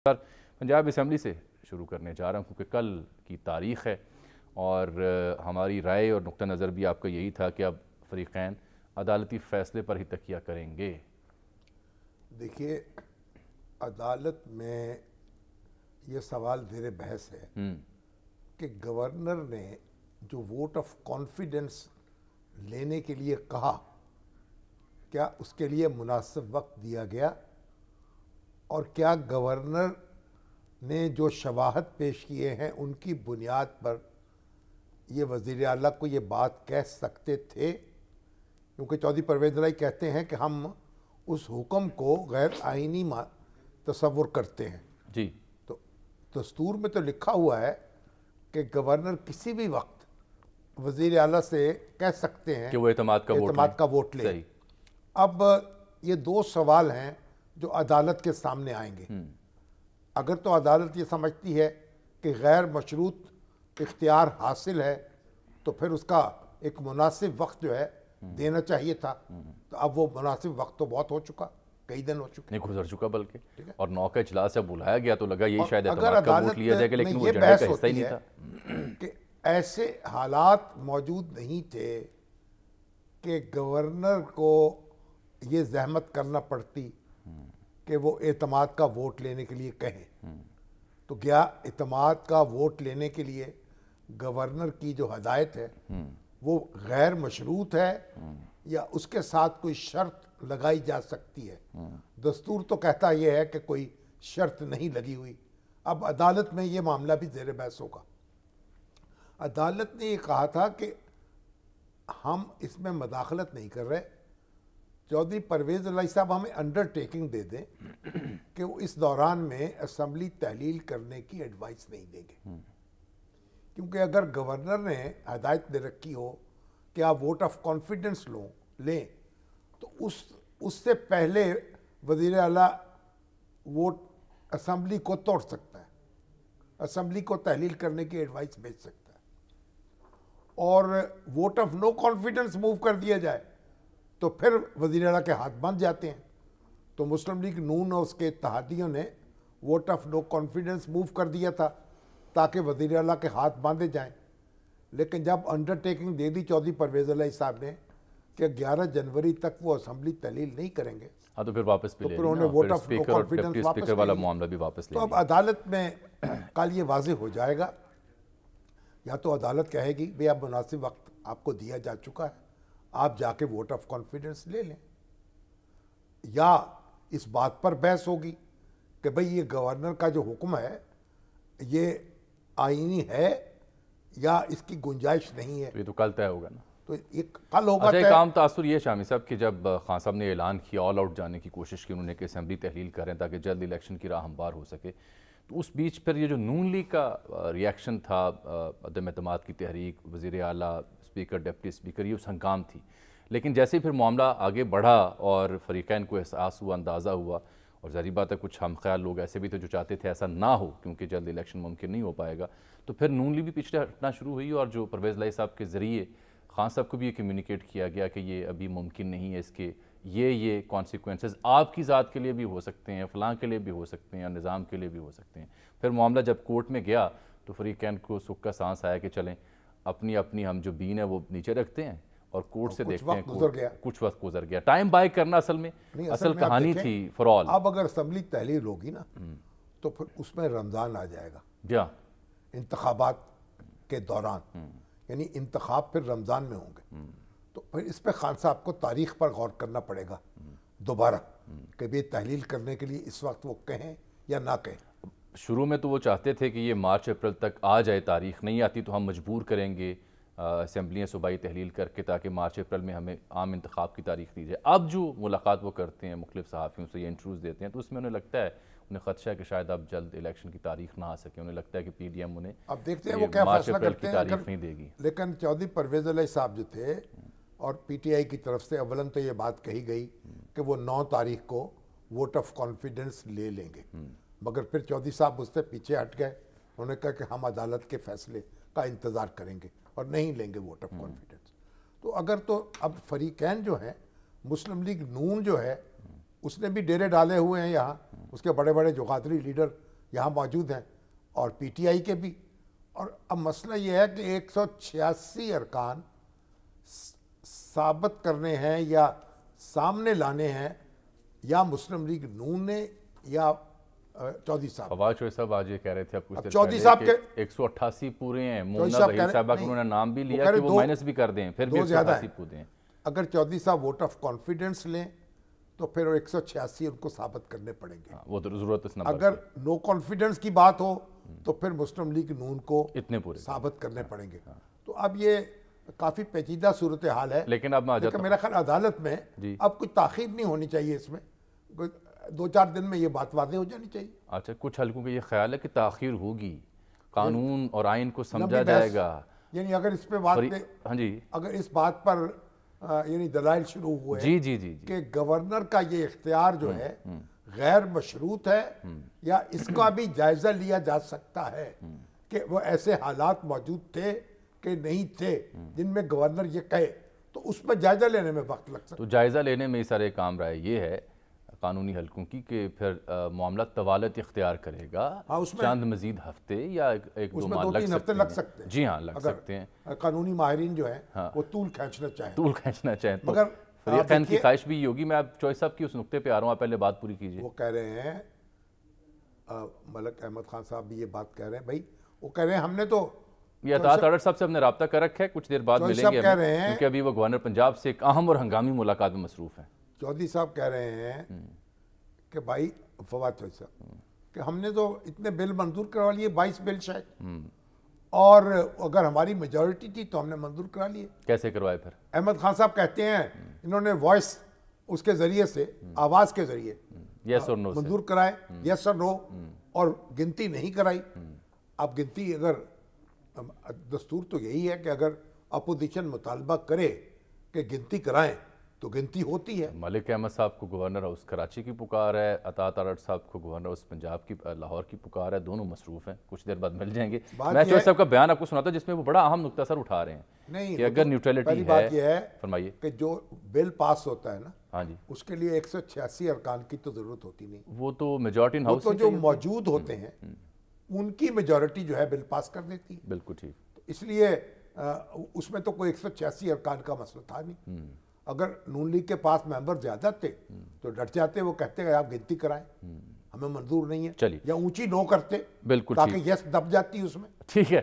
Punjab assembly से शुरू करने जा रहा हूँ क्योंकि कल की तारीख़ है और हमारी राय और नुक्ता नज़र भी आपका यही था कि अब फ़रीक़ैन अदालती फ़ैसले पर ही तकिया करेंगे। देखिए, अदालत में ये सवाल ज़ेर बहस है कि गवर्नर ने जो वोट ऑफ कॉन्फिडेंस लेने के लिए कहा, क्या उसके लिए मुनासिब वक्त दिया गया और क्या गवर्नर ने जो शवाहद पेश किए हैं उनकी बुनियाद पर ये वज़ीर आला को ये बात कह सकते थे, क्योंकि चौधरी परवेज़ इलाही कहते हैं कि हम उस हुक्म को गैर आइनी तसव्वुर करते हैं। जी, तो दस्तूर में तो लिखा हुआ है कि गवर्नर किसी भी वक्त वज़ीर आला से कह सकते हैं कि वो एतमाद का वोट ले। सही। अब ये दो सवाल हैं जो अदालत के सामने आएंगे। अगर तो अदालत ये समझती है कि गैर मशरूत इख्तियार हासिल है तो फिर उसका एक मुनासिब वक्त जो है देना चाहिए था, तो अब वो मुनासिब वक्त तो बहुत हो चुका, कई दिन हो चुके, नहीं गुजर चुका बल्कि, और 9 का इजलास जब बुलाया गया तो लगा यही शायद अगर एतमाद का वोट अदालत लिया जाएगा, लेकिन में वो ये एजेंडे बहस का हिस्सा ही होती नहीं है था कि ऐसे हालात मौजूद नहीं थे कि गवर्नर को ये जहमत करना पड़ती कि वो एतमाद का वोट लेने के लिए कहें। तो क्या एतमाद का वोट लेने के लिए गवर्नर की जो हदायत है वो गैर मशरूत है या उसके साथ कोई शर्त लगाई जा सकती है? दस्तूर तो कहता यह है कि कोई शर्त नहीं लगी हुई। अब अदालत में ये मामला भी ज़ेर बहस होगा। अदालत ने ये कहा था कि हम इसमें मदाखलत नहीं कर रहे, चौधरी परवेज़ इलाही साहब हमें अंडरटेकिंग दे दें कि वो इस दौरान में असम्बली तहलील करने की एडवाइस नहीं देंगे, क्योंकि अगर गवर्नर ने हदायत दे रखी हो कि आप वोट ऑफ कॉन्फिडेंस लें तो उससे पहले वज़ीर आला वोट असम्बली को तोड़ सकता है, असम्बली को तहलील करने की एडवाइस भेज सकता है, और vote of no confidence move कर दिया जाए तो फिर वज़ीर आला के हाथ बंध जाते हैं। तो मुस्लिम लीग नून और उसके इत्तेहादियों ने vote of no confidence move कर दिया था ताकि वज़ीर आला के हाथ बांधे जाएं, लेकिन जब अंडरटेकिंग दे दी चौधरी परवेज़ इलाही साहब ने कि 11 जनवरी तक वो असम्बली तहलील नहीं करेंगे, हाँ तो फिर वापस भी तो ले फिर उन्होंने वोट ऑफ नो कॉन्फिडेंस वापस स्पीकर वाला मामला भी वापस ले तो अब अदालत में कल ये वाज़ेह हो जाएगा, या तो अदालत कहेगी भाई अब मुनासिब वक्त आपको दिया जा चुका है, आप जाके वोट ऑफ कॉन्फिडेंस ले लें, या इस बात पर बहस होगी कि भाई ये गवर्नर का जो हुक्म है ये आईनी है या इसकी गुंजाइश नहीं है। ये तो कल तय होगा ना, तो ये कल होगा। अच्छा, एक आम तासुर ये शामी साहब कि जब खान साहब ने ऐलान किया, ऑल आउट जाने की कोशिश की उन्होंने कि असेंबली तहलील करें ताकि जल्द इलेक्शन की राह हमवार हो सके, तो उस बीच फिर ये जो नून लीग का रिएक्शन था, अदम एतमाद की तहरीक, वज़ीर आला, स्पीकर, डिप्टी स्पीकर, ये उस हंगाम थी। लेकिन जैसे ही फिर मामला आगे बढ़ा और फ़रीक़ैन को एहसास हुआ, अंदाज़ा हुआ, और ज़ाहिर बात है कुछ हम ख्याल लोग ऐसे भी थे जो चाहते थे ऐसा ना हो क्योंकि जल्द इलेक्शन मुमकिन नहीं हो पाएगा, तो फिर नून लीग भी पीछे हटना शुरू हुई और जो परवेज़ इलाही साहब के ज़रिए खान साहब को भी ये कम्युनिकेट किया गया कि ये अभी मुमकिन नहीं है, इसके ये कॉन्सिक्वेंसेस आपकी ज़ात के लिए भी हो सकते हैं, फ़लाँ के लिए भी हो सकते हैं, या निज़ाम के लिए भी हो सकते हैं। फिर मामला जब कोर्ट में गया तो फ़रीक़ैन को सुख का सांस आया कि चलें अपनी अपनी हम जो बीन है वो नीचे रखते हैं और कोर्ट से देखते हैं। कुछ वक्त गुजर गया, टाइम बाय करना असल में असल कहानी थी फॉर ऑल। अब अगर असम्बली तहलील होगी ना तो फिर उसमें रमज़ान आ जाएगा, या इंतखाबात के दौरान, यानी इंतखाब फिर रमज़ान में होंगे, तो फिर इस पर खान साहब को तारीख़ पर गौर करना पड़ेगा दोबारा कि भाई तहलील करने के लिए इस वक्त वो कहें या ना कहें। शुरू में तो वो चाहते थे कि ये मार्च अप्रैल तक आ जाए, तारीख़ नहीं आती तो हम मजबूर करेंगे असम्बलियाँ सूबाई तहलील करके ताकि मार्च अप्रैल में हमें आम इंतखाब की तारीख़ दी जाए। अब जो मुलाकात वो करते हैं मुख्तलिफ़ सहाफ़ियों से, ये इंटरव्यूज़ देते हैं, तो उसमें उन्हें लगता है, उन्हें ख़दशा है कि शायद अब जल्द इलेक्शन की तारीख़ ना आ सके। उन्हें लगता है कि PDM उन्हें अब देखते हैं वो क्या फैसला करते हैं, तारीख़ नहीं देगी। लेकिन चौधरी परवेज़ इलाही साहब जो थे और PTI की तरफ से अवलन तो ये बात कही गई कि वो 9 तारीख को वोट ऑफ कॉन्फिडेंस ले लेंगे, मगर फिर चौधरी साहब उससे पीछे हट गए। उन्होंने कहा कि हम अदालत के फैसले का इंतज़ार करेंगे और नहीं लेंगे वोट ऑफ कॉन्फिडेंस। तो अगर तो अब फ़रीक़ैन जो है, मुस्लिम लीग नून जो है, उसने भी डेरे डाले हुए हैं यहाँ, उसके बड़े बड़े जुगातरी लीडर यहाँ मौजूद हैं और PTI के भी। और अब मसला ये है कि 186 अरकान साबित करने हैं या सामने लाने हैं या मुस्लिम लीग नून ने या चौधरी साहब। फवाद चौधरी साहब आज ये कह रहे थे आप कुछ देर चौधरी पहले साहब कि 188 पूरे हैं। मोना बहीर साहबा का उन्होंने नाम भी लिया कि वो माइनस भी कर दें, फिर भी 188 पूरे हैं। अगर चौधरी साहब वोट ऑफ कॉन्फिडेंस लें तो फिर 186 उनको साबित करने पड़ेंगे। वो तो जरूरत इस नंबर अगर नो कॉन्फिडेंस की बात हो तो फिर मुस्लिम लीग नून को इतने पूरे साबित करने पड़ेंगे। तो अब ये काफ़ी पेचीदा सूरत हाल है। लेकिन अब मेरा ख्याल अदालत में अब कुछ ताख़ीर नहीं होनी चाहिए, इसमें 2-4 दिन में ये बात वाज़ेह हो जानी चाहिए। अच्छा, कुछ हल्कों का ये ख्याल है कि ताख़ीर होगी, कानून और आइन को समझा जाएगा, यानी अगर इस पे बात पे, हाँ जी, अगर इस बात पर यानी दलाइल शुरू हुए जी जी जी कि गवर्नर का ये इख्तियार जो है गैर मशरूत है या इसका भी जायजा लिया जा सकता है कि वो ऐसे हालात मौजूद थे कि नहीं थे जिनमें गवर्नर ये कहे, तो उस पर जायजा लेने में वक्त लग सकता है। तो जायजा लेने में सारे काम राय ये है कानूनी हलकों की कि फिर मामला तवालत इख्तियार करेगा। हाँ, उसमें चंद मजीद हफ्ते या एक दो माह लग सकते हैं। जी हाँ, लग सकते हैं। कानूनी माहिरीन जो है वो तूल खींचना चाहें तो मगर फरीक़ैन की ख्वाहिश भी होगी। मैं आप चौधरी साहब की उस नुक्ते पे आ रहा हूँ, आप पहले बात पूरी कीजिए। वो कह रहे हैं मलक अहमद खान साहब भी ये बात कह रहे हैं, भाई वो कह रहे हैं हमने तो ये अतात अडर साहब से हमने रब्ता कर रखा है, कुछ देर बाद मिलेंगे क्योंकि अभी वो गवर्नर पंजाब से एक अहम और हंगामी मुलाकात में मसरूफ है। चौधरी साहब कह रहे हैं कि भाई फवाद चौधरी साहब कि हमने तो इतने बिल मंजूर करवा लिए, 22 बिल शायद, और अगर हमारी मेजॉरिटी थी तो हमने मंजूर करा लिए। कैसे करवाए फिर? अहमद खान साहब कहते हैं इन्होंने वॉइस उसके जरिए से, आवाज़ के जरिए यस और नो मंजूर कराए, यस और नो, और गिनती नहीं कराई। अब गिनती, अगर दस्तूर तो यही है कि अगर अपोजिशन मुतालबा करे कि गिनती कराएं तो गिनती होती है। मलिक अहमद साहब को गवर्नर हाउस कराची की पुकार है, अतात अडर साहब को गवर्नर हाउस पंजाब की लाहौर की पुकार है, दोनों मसरूफ हैं, कुछ देर बाद मिल जाएंगे। मैं चौधरी साहब का बयान आपको सुनाता जिसमें वो बड़ा अहम नुक्ता सर उठा रहे हैं नहीं कि अगर न्यूट्रलिटी बात यह है फरमाइए कि जो बिल पास होता है ना, हाँ जी, उसके लिए 186 अरकान की तो जरूरत होती नहीं, वो तो मेजॉरिटी इन हाउस तो जो मौजूद होते हैं उनकी मेजॉरिटी जो है बिल पास कर देती है। बिल्कुल ठीक। इसलिए उसमें तो कोई 186 अरकान का मसला था नहीं। अगर नून लीग के पास मेंबर ज्यादा थे तो डट जाते, वो कहते हैं आप गिनती कराएं, हमें मंजूर नहीं है, चलिए, या ऊंची नो करते, बिल्कुल ताकि यस दब जाती उसमें। ठीक है।